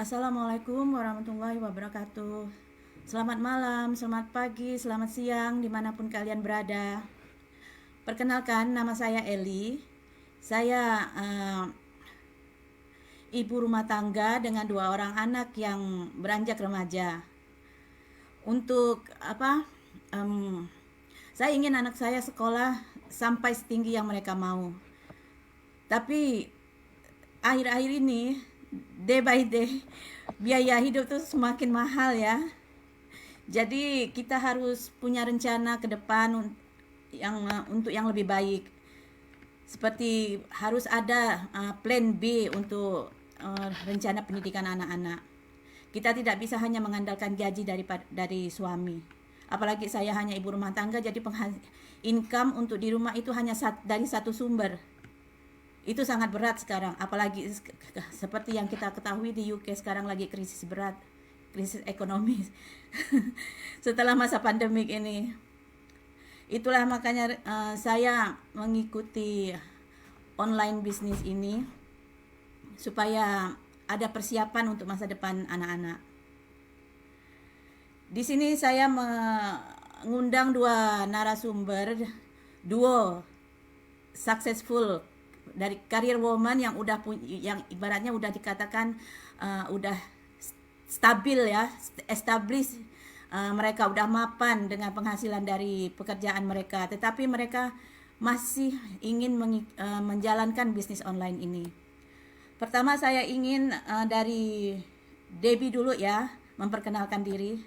Assalamualaikum warahmatullahi wabarakatuh. Selamat malam, selamat pagi, selamat siang, dimanapun kalian berada. Perkenalkan, nama saya Eli. Saya ibu rumah tangga dengan 2 orang anak yang beranjak remaja. Untuk apa? em, saya ingin anak saya sekolah sampai setinggi yang mereka mau. Tapi akhir-akhir ini, day by day, biaya hidup tuh semakin mahal ya. Jadi kita harus punya rencana ke depan untuk yang lebih baik. Seperti harus ada plan B untuk rencana pendidikan anak-anak. Kita tidak bisa hanya mengandalkan gaji dari suami. Apalagi saya hanya ibu rumah tangga, jadi income untuk di rumah itu hanya dari satu sumber. Itu sangat berat sekarang, apalagi seperti yang kita ketahui di UK sekarang lagi krisis berat, krisis ekonomi setelah masa pandemik ini. Itulah makanya saya mengikuti online bisnis ini supaya ada persiapan untuk masa depan anak-anak. Di sini saya mengundang 2 narasumber, duo successful dari career woman yang yang ibaratnya udah dikatakan udah stabil ya, establish. Mereka udah mapan dengan penghasilan dari pekerjaan mereka, tetapi mereka masih ingin menjalankan bisnis online ini. Pertama saya ingin dari Debbie dulu ya, memperkenalkan diri.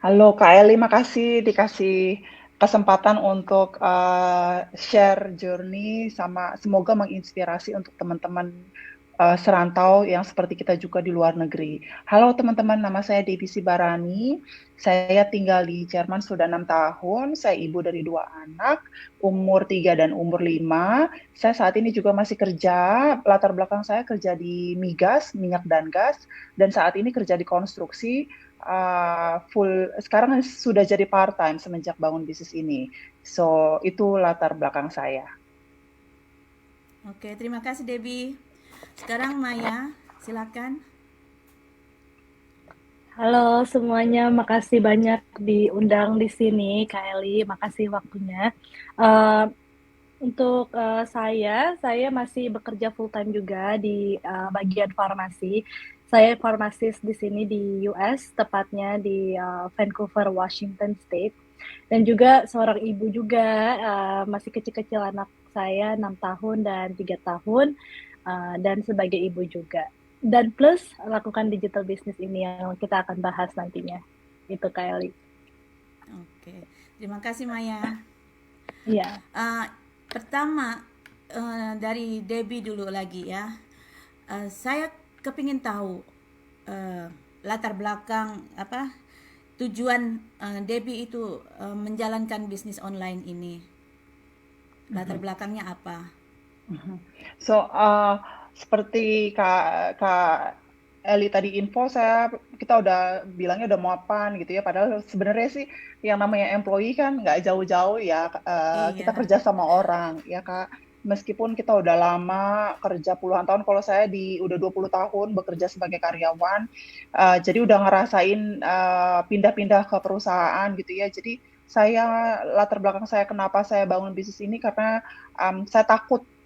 Halo Kak Eli, makasih dikasih kesempatan untuk share journey sama semoga menginspirasi untuk teman-teman serantau yang seperti kita juga di luar negeri. Halo teman-teman, nama saya Debbie Sibarani. Saya tinggal di Jerman sudah 6 tahun. Saya ibu dari 2 anak, umur 3 dan umur 5. Saya saat ini juga masih kerja. Latar belakang saya kerja di migas, minyak dan gas, dan saat ini kerja di konstruksi. Full sekarang sudah jadi part time semenjak bangun bisnis ini. So itu latar belakang saya. Oke, terima kasih Debbie. Sekarang Maya, silakan. Halo semuanya, makasih banyak diundang di sini, Kak Eli. Makasih waktunya. Eh, untuk saya masih bekerja full time juga di bagian farmasi. Saya farmasis di sini di US, tepatnya di Vancouver, Washington State. Dan juga seorang ibu juga, masih kecil-kecil anak saya 6 tahun dan 3 tahun, dan sebagai ibu juga. Dan plus lakukan digital business ini yang kita akan bahas nantinya. Itu Kak Eli. Oke, terima kasih Maya. Iya. Uh, Pertama dari Debbie dulu lagi ya. Saya kepingin tahu latar belakang apa tujuan Debbie itu menjalankan bisnis online ini. Latar belakangnya apa? So seperti Kak Eli tadi info kita udah bilangnya udah mapan gitu ya. Padahal sebenarnya sih yang namanya employee kan nggak jauh-jauh ya. Kita Iya, kerja sama orang ya Kak. Meskipun kita udah lama kerja puluhan tahun, kalau saya udah 20 tahun bekerja sebagai karyawan, jadi udah ngerasain pindah-pindah ke perusahaan gitu ya. Jadi latar belakang saya kenapa saya bangun bisnis ini karena saya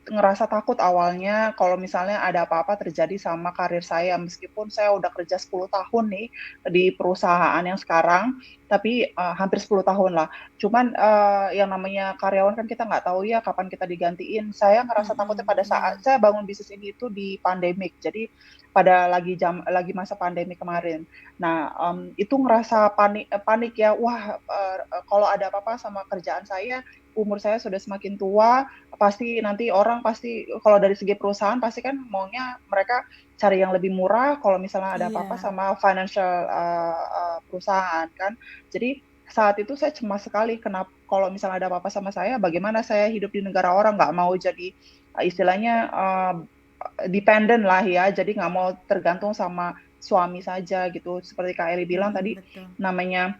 ngerasa takut awalnya kalau misalnya ada apa-apa terjadi sama karir saya, meskipun saya udah kerja 10 tahun nih di perusahaan yang sekarang, tapi hampir 10 tahun lah. Cuman yang namanya karyawan kan kita nggak tahu ya kapan kita digantiin. Saya ngerasa takutnya pada iya, saat saya bangun bisnis ini itu di pandemik. Jadi pada lagi masa pandemi kemarin. Nah, itu ngerasa panik ya. Wah, kalau ada apa-apa sama kerjaan saya, umur saya sudah semakin tua, pasti nanti orang pasti kalau dari segi perusahaan pasti kan maunya mereka cari yang lebih murah kalau misalnya ada apa-apa iya, sama financial perusahaan kan. Jadi saat itu saya cemas sekali kenapa kalau misalnya ada apa-apa sama saya, bagaimana saya hidup di negara orang, nggak mau jadi istilahnya dependent lah ya, jadi nggak mau tergantung sama suami saja gitu. Seperti Kak Eli bilang tadi, betul. namanya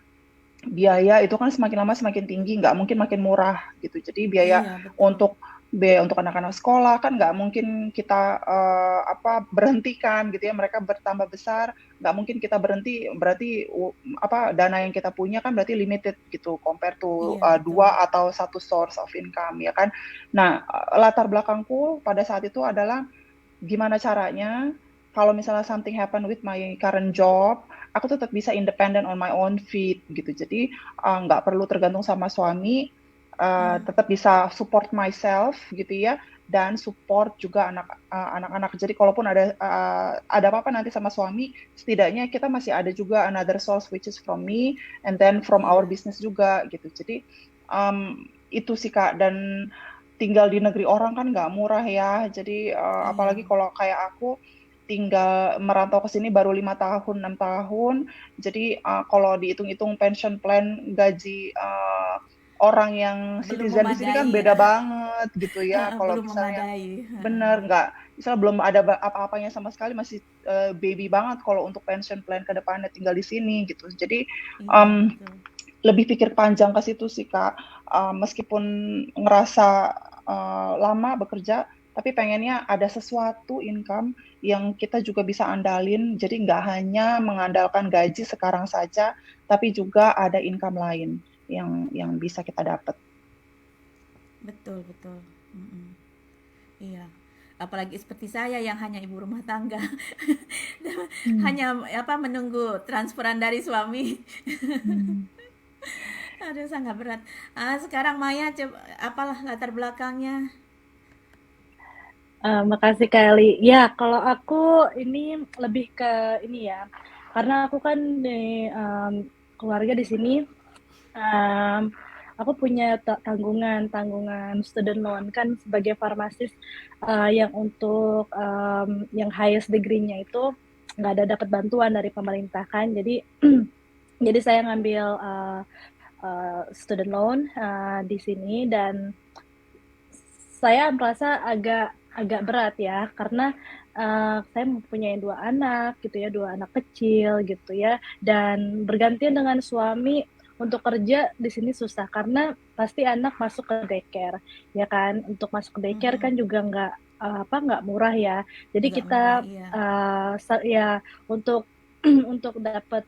biaya itu kan semakin lama semakin tinggi, nggak mungkin makin murah gitu. Jadi biaya Iya, betul. untuk biaya untuk anak-anak sekolah kan nggak mungkin kita berhentikan gitu ya, mereka bertambah besar, nggak mungkin kita berhenti, berarti dana yang kita punya kan berarti limited gitu compare to Iya, betul. 2 atau satu source of income ya kan. Nah, latar belakangku pada saat itu adalah gimana caranya kalau misalnya something happen with my current job, aku tetap bisa independent on my own feet gitu. Jadi nggak perlu tergantung sama suami, tetap bisa support myself gitu ya, dan support juga anak-anak. Jadi kalaupun ada apa-apa nanti sama suami, setidaknya kita masih ada juga another source which is from me and then from our Iya. business juga gitu. Jadi itu sih Kak, dan tinggal di negeri orang kan nggak murah ya. Jadi Iya. apalagi kalau kayak aku tinggal merantau ke sini baru 5 tahun, 6 tahun. Jadi kalau dihitung-hitung pension plan gaji orang yang Belum citizen di sini kan memadai beda ya. banget gitu ya. Kalau Belum misalnya memadai. bener nggak, misalnya belum ada apa-apanya sama sekali, masih baby banget kalau untuk pension plan ke depannya tinggal di sini gitu. Jadi Iya, betul. lebih pikir panjang ke situ sih Kak. Meskipun ngerasa lama bekerja, tapi pengennya ada sesuatu income yang kita juga bisa andalin. Jadi nggak hanya mengandalkan gaji sekarang saja, tapi juga ada income lain yang bisa kita dapat. Betul, betul. Mm-mm. Iya. Apalagi seperti saya yang hanya ibu rumah tangga. Hmm. Hanya menunggu transferan dari suami. Hmm. Aduh, sangat berat. Sekarang Maya coba apalah latar belakangnya? Makasih Kelly. Ya, kalau aku ini lebih ke ini ya, karena aku kan di keluarga di sini, um, aku punya tanggungan student loan kan sebagai farmasis, yang untuk yang highest degree-nya itu nggak ada dapat bantuan dari pemerintah kan, jadi jadi saya ngambil student loan di sini, dan saya merasa agak berat ya, karena saya mempunyai 2 anak gitu ya, 2 anak kecil gitu ya, dan bergantian dengan suami untuk kerja di sini susah karena pasti anak masuk ke daycare ya kan. Untuk masuk ke daycare Mm-mm. kan juga nggak murah ya. Jadi Nggak murah, kita iya. ya untuk untuk dapat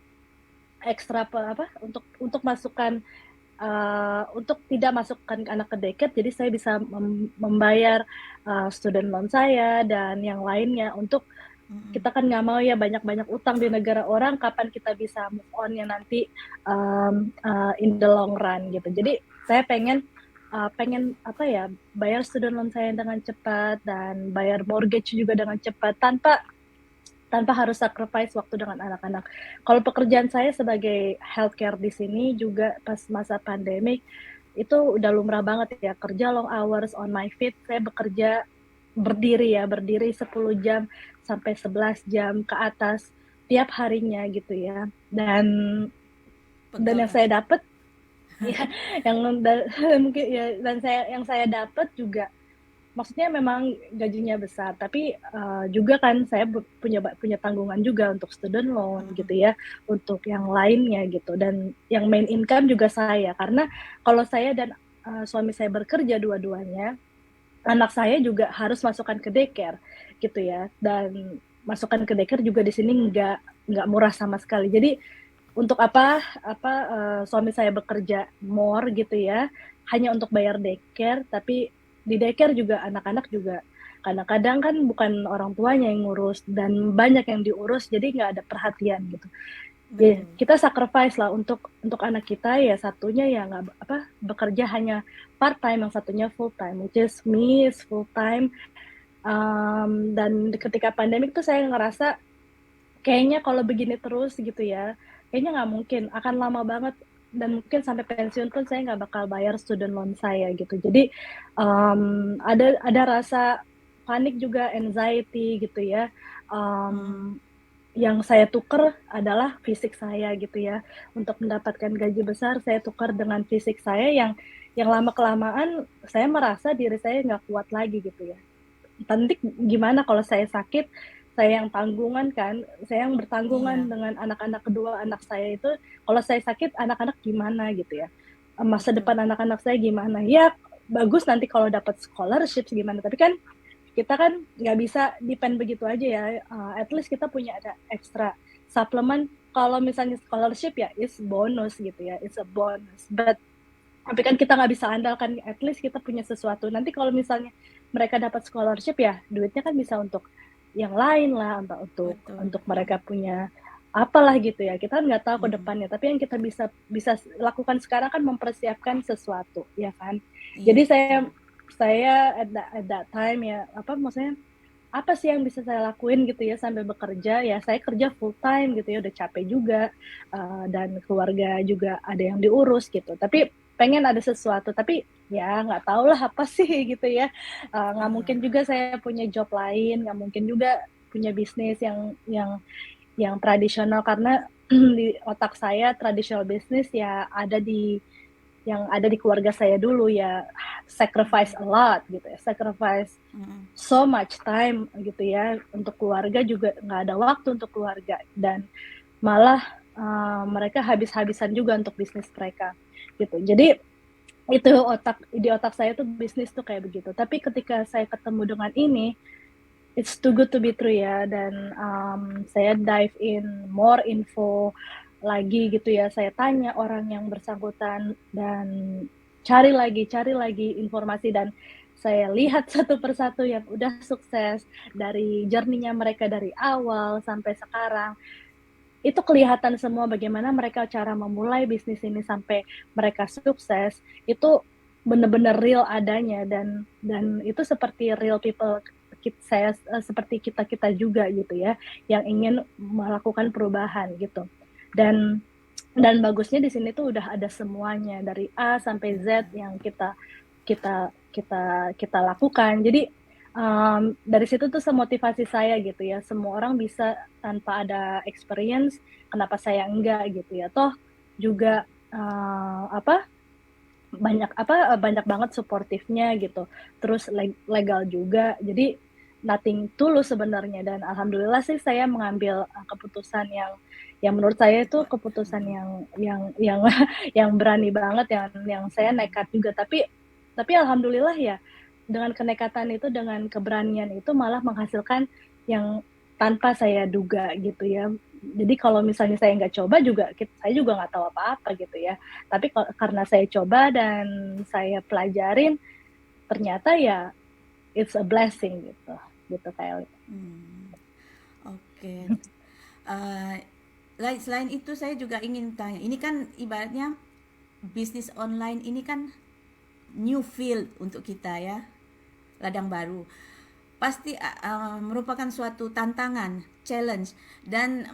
ekstra untuk masukkan untuk tidak masukkan anak ke daycare, jadi saya bisa membayar student loan saya dan yang lainnya. Untuk Mm-mm. kita kan nggak mau ya banyak-banyak utang di negara orang, kapan kita bisa move on ya nanti in the long run gitu. Jadi saya pengen bayar student loan saya dengan cepat dan bayar mortgage juga dengan cepat, tanpa harus sacrifice waktu dengan anak-anak. Kalau pekerjaan saya sebagai healthcare di sini juga pas masa pandemik itu udah lumrah banget ya, kerja long hours on my feet. Saya bekerja berdiri 10 jam sampai 11 jam ke atas tiap harinya gitu ya. Dan Pegel yang Kak. saya dapat ya, mungkin ya, dan yang saya dapat juga, maksudnya memang gajinya besar, tapi juga kan saya punya tanggungan juga untuk student loan Mm-mm. gitu ya, untuk yang lainnya gitu, dan yang main income juga saya, karena kalau saya dan suami saya bekerja dua-duanya, anak saya juga harus masukkan ke daycare gitu ya, dan masukkan ke daycare juga di sini nggak murah sama sekali. Jadi untuk suami saya bekerja more gitu ya, hanya untuk bayar daycare, tapi di daycare juga anak-anak juga kadang-kadang kan bukan orang tuanya yang ngurus dan banyak yang diurus, jadi nggak ada perhatian gitu. Ya, Betul. kita sacrifice lah untuk anak kita, ya satunya ya nggak bekerja hanya part time, yang satunya full time, which is me is full time. Dan ketika pandemik tuh saya ngerasa kayaknya kalau begini terus gitu ya, kayaknya nggak mungkin, akan lama banget, dan mungkin sampai pensiun pun saya nggak bakal bayar student loan saya gitu. Jadi ada rasa panik juga, anxiety gitu ya. Mm. Yang saya tukar adalah fisik saya gitu ya. Untuk mendapatkan gaji besar, saya tukar dengan fisik saya yang lama kelamaan saya merasa diri saya nggak kuat lagi gitu ya. Nanti gimana kalau saya sakit, saya yang tanggungan kan, saya yang bertanggungan Iya. dengan kedua anak saya itu. Kalau saya sakit, anak-anak gimana gitu ya, masa Betul. depan anak-anak saya gimana ya. bagus nanti kalau dapat scholarship gimana, tapi kan kita kan nggak bisa depend begitu aja ya. At least kita punya ada extra suplemen. Kalau misalnya scholarship ya is bonus gitu ya, it's a bonus. Tapi kan kita nggak bisa andalkan, at least kita punya sesuatu. Nanti kalau misalnya mereka dapat scholarship ya, duitnya kan bisa untuk yang lain lah, untuk Betul. mereka punya apalah gitu ya. Kita nggak tahu ke Mm-mm. depannya, tapi yang kita bisa lakukan sekarang kan mempersiapkan sesuatu, ya kan? Iya, Jadi betul. saya at that time ya, maksudnya apa sih yang bisa saya lakuin gitu ya sambil bekerja ya, saya kerja full time gitu ya, udah capek juga, dan keluarga juga ada yang diurus gitu, tapi pengen ada sesuatu, tapi ya nggak tahu lah apa sih gitu ya. Nggak mungkin Iya. juga saya punya job lain, nggak mungkin juga punya bisnis yang tradisional, karena di otak saya tradisional bisnis ya ada di keluarga saya dulu ya, sacrifice a lot gitu ya, sacrifice Mm-mm. so much time gitu ya, untuk keluarga juga nggak ada waktu untuk keluarga, dan malah mereka habis-habisan juga untuk bisnis mereka gitu. Jadi itu di otak saya tuh bisnis tuh kayak begitu, tapi ketika saya ketemu dengan ini, it's too good to be true ya, dan saya dive in more info lagi gitu ya, saya tanya orang yang bersangkutan dan cari lagi informasi, dan saya lihat satu persatu yang udah sukses dari journey-nya mereka dari awal sampai sekarang. Itu kelihatan semua bagaimana mereka cara memulai bisnis ini sampai mereka sukses. Itu benar-benar real adanya, dan itu seperti real people, saya seperti kita juga gitu ya, yang ingin melakukan perubahan gitu. Dan bagusnya di sini tuh udah ada semuanya dari A sampai Z yang kita lakukan. Jadi dari situ tuh semotivasi saya gitu ya, semua orang bisa tanpa ada experience, kenapa saya enggak gitu ya, toh juga banyak banget suportifnya gitu, terus legal juga, jadi nothing tulus sebenarnya, dan alhamdulillah sih saya mengambil keputusan yang menurut saya itu Tepat. keputusan Mm-mm. yang yang berani banget, yang saya Mm-mm. nekat juga, tapi alhamdulillah ya, dengan kenekatan itu, dengan keberanian itu malah menghasilkan yang tanpa saya duga gitu ya. Jadi kalau misalnya saya nggak coba juga, saya juga nggak tahu apa-apa gitu ya. Tapi karena saya coba dan saya pelajarin, ternyata ya it's a blessing gitu, gitu kayak. Hmm. Oke. Eh, selain itu saya juga ingin tanya, ini kan ibaratnya bisnis online ini kan new field untuk kita ya, ladang baru. Pasti merupakan suatu tantangan, challenge, dan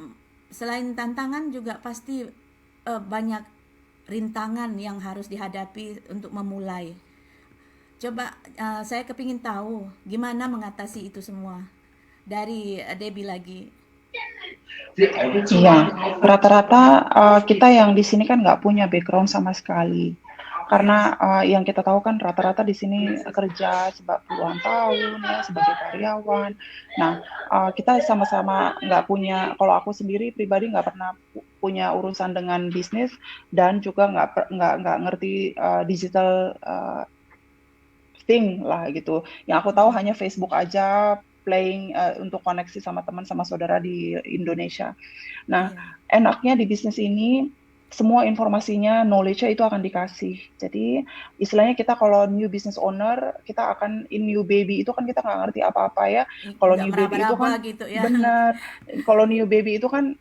selain tantangan juga pasti banyak rintangan yang harus dihadapi untuk memulai. Coba saya kepingin tahu gimana mengatasi itu semua dari Debbie lagi. Iya, rata-rata kita yang di sini kan nggak punya background sama sekali. Iya. Karena yang kita tahu kan rata-rata di sini kerja puluhan tahun ya sebagai karyawan. Nah, kita sama-sama nggak punya. Kalau aku sendiri pribadi nggak pernah punya urusan dengan bisnis, dan juga nggak ngerti digital thing lah gitu. Yang aku tahu Mm-mm. hanya Facebook aja, playing untuk koneksi sama teman sama saudara di Indonesia. Nah, Iya. enaknya di bisnis ini semua informasinya, knowledge-nya itu akan dikasih. Jadi istilahnya kita kalau new business owner, kita akan in new baby itu kan kita nggak ngerti apa-apa ya. Kalau Nggak new baby itu meraba-raba kan gitu ya. benar. Kalau new baby itu kan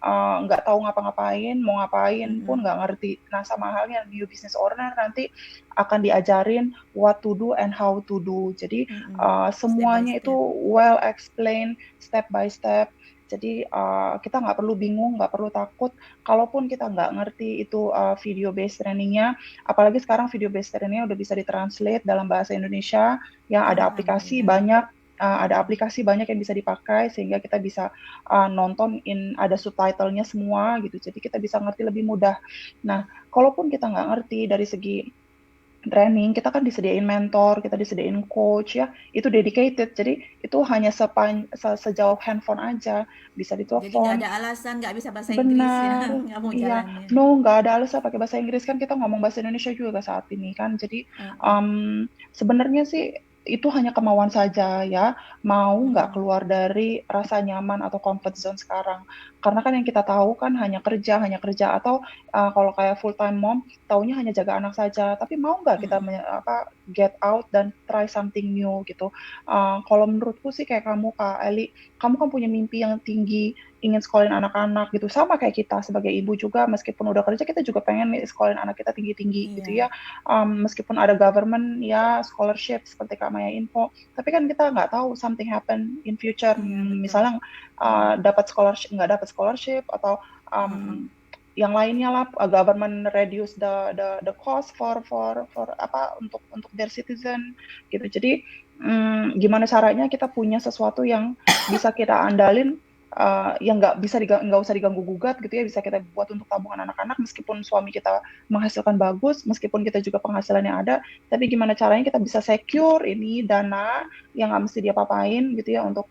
nggak tahu ngapa-ngapain, mau ngapain pun Mm-mm. nggak ngerti. Nah, sama halnya new business owner nanti akan diajarin what to do and how to do. Jadi Mm-mm. Step by semuanya itu step. well explained step by step. Jadi kita nggak perlu bingung, nggak perlu takut. Kalaupun kita nggak ngerti itu video based trainingnya, apalagi sekarang video based trainingnya udah bisa ditranslate dalam bahasa Indonesia, yang Alhamdulillah. ada aplikasi banyak yang bisa dipakai sehingga kita bisa nonton ada subtitlenya semua gitu. Jadi kita bisa ngerti lebih mudah. Nah, kalaupun kita nggak ngerti dari segi training, kita kan disediain mentor, kita disediain coach ya, itu dedicated. Jadi itu hanya sejauh handphone aja, bisa Jadi nggak ditelepon. ada alasan nggak bisa bahasa Inggris ya, Benar, nggak mau iya. jalannya. No, nggak ada alasan pakai bahasa Inggris, kan kita ngomong bahasa Indonesia juga saat ini kan. Jadi, Heeh, sebenarnya sih itu hanya kemauan saja ya, mau nggak mm-mm, keluar dari rasa nyaman atau comfort zone sekarang. Karena kan yang kita tahu kan hanya kerja atau, kalau kayak full time mom, taunya hanya jaga anak saja. Tapi mau nggak kita mm-mm. get out dan try something new gitu. Kalau menurutku sih kayak kamu, Kak Eli, kamu kan punya mimpi yang tinggi, ingin sekolahin anak-anak gitu, sama kayak kita sebagai ibu juga meskipun udah kerja kita juga pengen nih sekolahin anak kita tinggi-tinggi gitu Iya, ya. Meskipun ada government ya scholarship seperti Kak Maya Info, tapi kan kita nggak tahu something happen in future. iya betul. Misalnya Mm-mm, dapat scholarship nggak dapat scholarship atau heeh, yang lainnya lah, government reduce the cost for apa untuk their citizen gitu. Jadi gimana caranya kita punya sesuatu yang bisa kita andalin, yang nggak usah diganggu gugat gitu ya, bisa kita buat untuk tabungan anak-anak meskipun suami kita menghasilkan bagus, meskipun kita juga penghasilannya ada, tapi gimana caranya kita bisa secure ini dana yang nggak mesti dia papain gitu ya untuk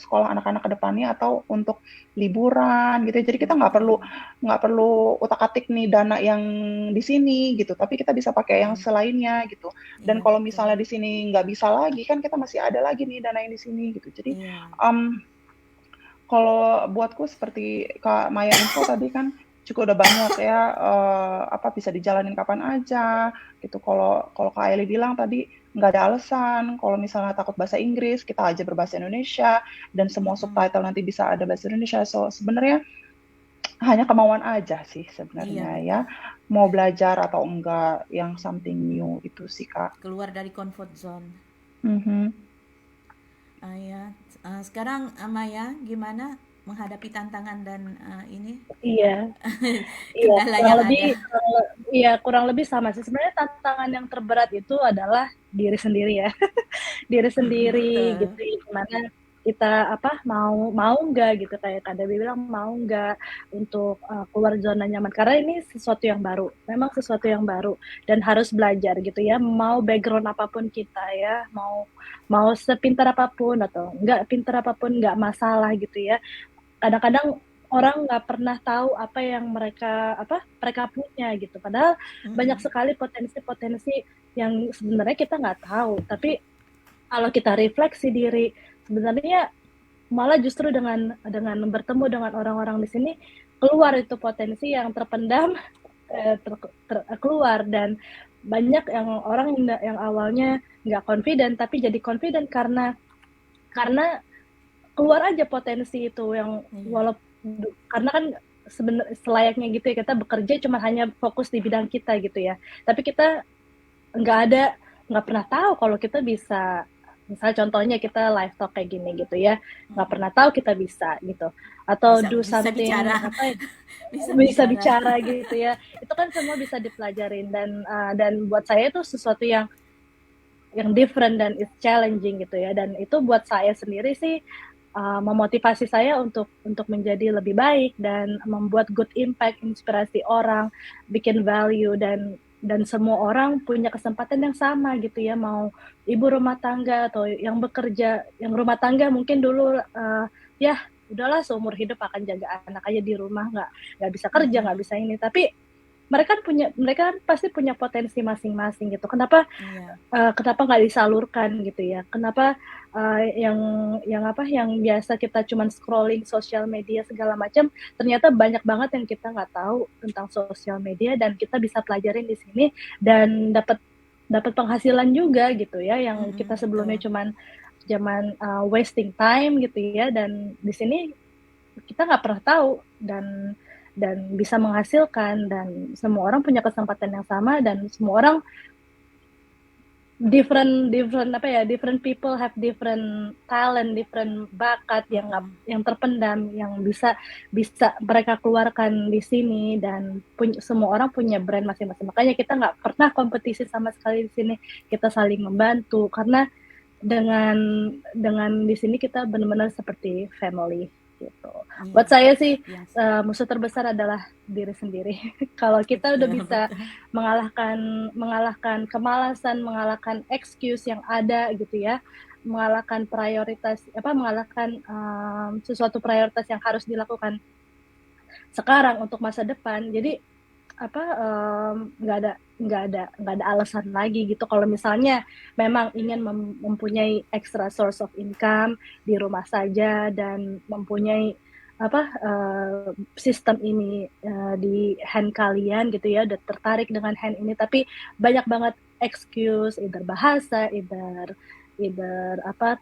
sekolah anak-anak ke depannya atau untuk liburan gitu ya. Jadi kita betul. nggak perlu utak-atik nih dana yang di sini gitu, tapi kita bisa pakai yang Mm-mm, selainnya gitu. Dan iya kalau betul. misalnya di sini nggak bisa lagi, kan kita masih ada lagi nih dana yang di sini gitu. Jadi Iya, um, kalau buatku seperti Kak Maya Info tadi kan juga udah banyak ya, apa bisa dijalanin kapan aja gitu. Kalau kalau Kak Eli bilang tadi nggak ada alasan. Kalau misalnya takut bahasa Inggris, kita aja berbahasa Indonesia dan semua mm-mm, subtitle nanti bisa ada bahasa Indonesia. So sebenarnya hanya kemauan aja sih iya sebenarnya ya. betul. Mau belajar atau enggak yang something new itu sih Kak. Keluar dari comfort zone. Mhm. Ya. Sekarang Maya, gimana menghadapi tantangan dan ini Iya, iya, kendala yang ada? iya kurang lebih sama sih. Sebenarnya tantangan yang terberat itu adalah diri sendiri ya. Diri Mm-mm, sendiri betul. gitu ya, gimana kita apa mau mau nggak gitu kayak Kak Debbie bilang mau nggak untuk keluar zona nyaman karena ini sesuatu yang baru memang sesuatu yang baru dan harus belajar gitu ya mau background apapun kita ya mau mau sepintar apapun atau nggak pintar apapun nggak masalah gitu ya kadang-kadang orang nggak pernah tahu apa yang mereka punya gitu padahal banyak Mm-mm, sekali potensi-potensi yang sebenarnya kita nggak tahu tapi kalau kita refleksi diri sebenarnya malah justru dengan bertemu dengan orang-orang di sini keluar itu potensi yang terpendam keluar dan banyak yang orang yang awalnya nggak confident tapi jadi confident karena keluar aja potensi itu yang iya. walaupun karena kan sebenarnya selayaknya gitu ya kita bekerja cuma hanya fokus di bidang kita gitu ya tapi kita nggak ada nggak pernah tahu kalau kita bisa misal contohnya kita live talk kayak gini gitu ya nggak Mm-mm. pernah tahu kita bisa gitu atau Bisa do bisa something bicara, apa bisa bisa bicara. bicara gitu ya itu kan semua bisa dipelajarin dan buat saya itu sesuatu yang different dan it's challenging gitu ya dan itu buat saya sendiri sih memotivasi saya untuk menjadi lebih baik dan membuat good impact, inspirasi orang, bikin value dan semua orang punya kesempatan yang sama gitu ya mau ibu rumah tangga atau yang bekerja yang rumah tangga mungkin dulu ya udahlah seumur hidup akan jaga anak aja di rumah nggak bisa kerja nggak Mm-mm, bisa ini tapi mereka pasti punya potensi masing-masing gitu iya. kenapa nggak disalurkan gitu ya kenapa yang biasa kita cuman scrolling sosial media segala macam ternyata banyak banget yang kita nggak tahu tentang sosial media dan kita bisa pelajarin di sini dan dapat dapat penghasilan juga gitu ya yang kita Mm-mm, sebelumnya betul. cuman zaman wasting time gitu ya dan di sini kita nggak pernah tahu dan bisa menghasilkan dan semua orang punya kesempatan yang sama dan semua orang different different apa ya different people have different talent different bakat Mm-mm, yang terpendam yang bisa bisa mereka keluarkan di sini dan semua orang punya brand masing-masing makanya kita nggak pernah kompetisi sama sekali di sini kita saling membantu karena dengan di sini kita benar-benar seperti family gitu. Iya, Buat saya sih yes. musuh terbesar adalah diri sendiri. Kalau kita udah Betul, bisa betul. mengalahkan kemalasan, mengalahkan excuse yang ada gitu ya, mengalahkan sesuatu prioritas yang harus dilakukan sekarang untuk masa depan. Jadi nggak ada alasan lagi gitu kalau misalnya memang ingin mempunyai extra source of income di rumah saja dan mempunyai sistem ini di hand kalian gitu ya, udah tertarik dengan hand ini tapi banyak banget excuse, either bahasa, either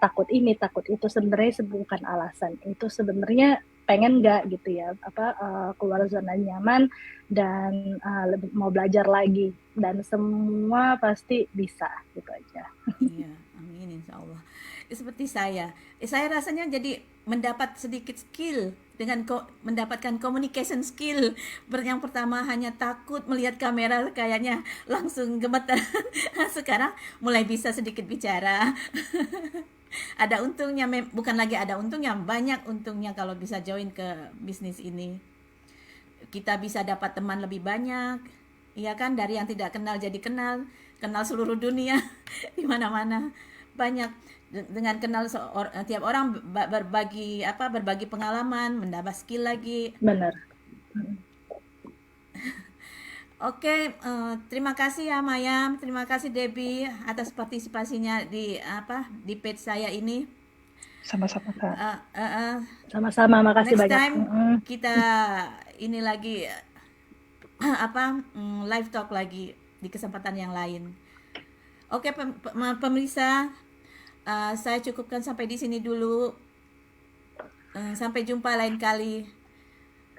takut ini takut itu, sebenarnya bukan alasan. Itu sebenarnya pengen nggak gitu ya keluar zona nyaman dan lebih mau belajar lagi, dan semua pasti bisa gitu aja. Iya, amin insya Allah. Seperti saya rasanya jadi mendapat sedikit skill dengan mendapatkan communication skill. Yang pertama hanya takut melihat kamera, kayaknya langsung gemeter. Sekarang mulai bisa sedikit bicara. Ada untungnya, bukan lagi ada untungnya, banyak untungnya kalau bisa join ke bisnis ini. Kita bisa dapat teman lebih banyak, iya kan, dari yang tidak kenal jadi kenal seluruh dunia di mana-mana. Banyak dengan kenal tiap orang berbagi pengalaman, mendapat skill lagi. Benar. Oke, terima kasih ya Maya, terima kasih Debbie atas partisipasinya di page saya ini. Sama-sama, Kak. Sama-sama, makasih Next banyak. time kita ini lagi live talk lagi di kesempatan yang lain. Oke, pemirsa, saya cukupkan sampai di sini dulu. Sampai jumpa lain kali.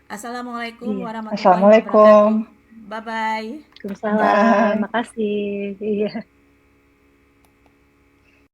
Assalamualaikum warahmatullahi Assalamualaikum. wabarakatuh. Bye bye. Waalaikumsalam. Bye. Makasih. Iya.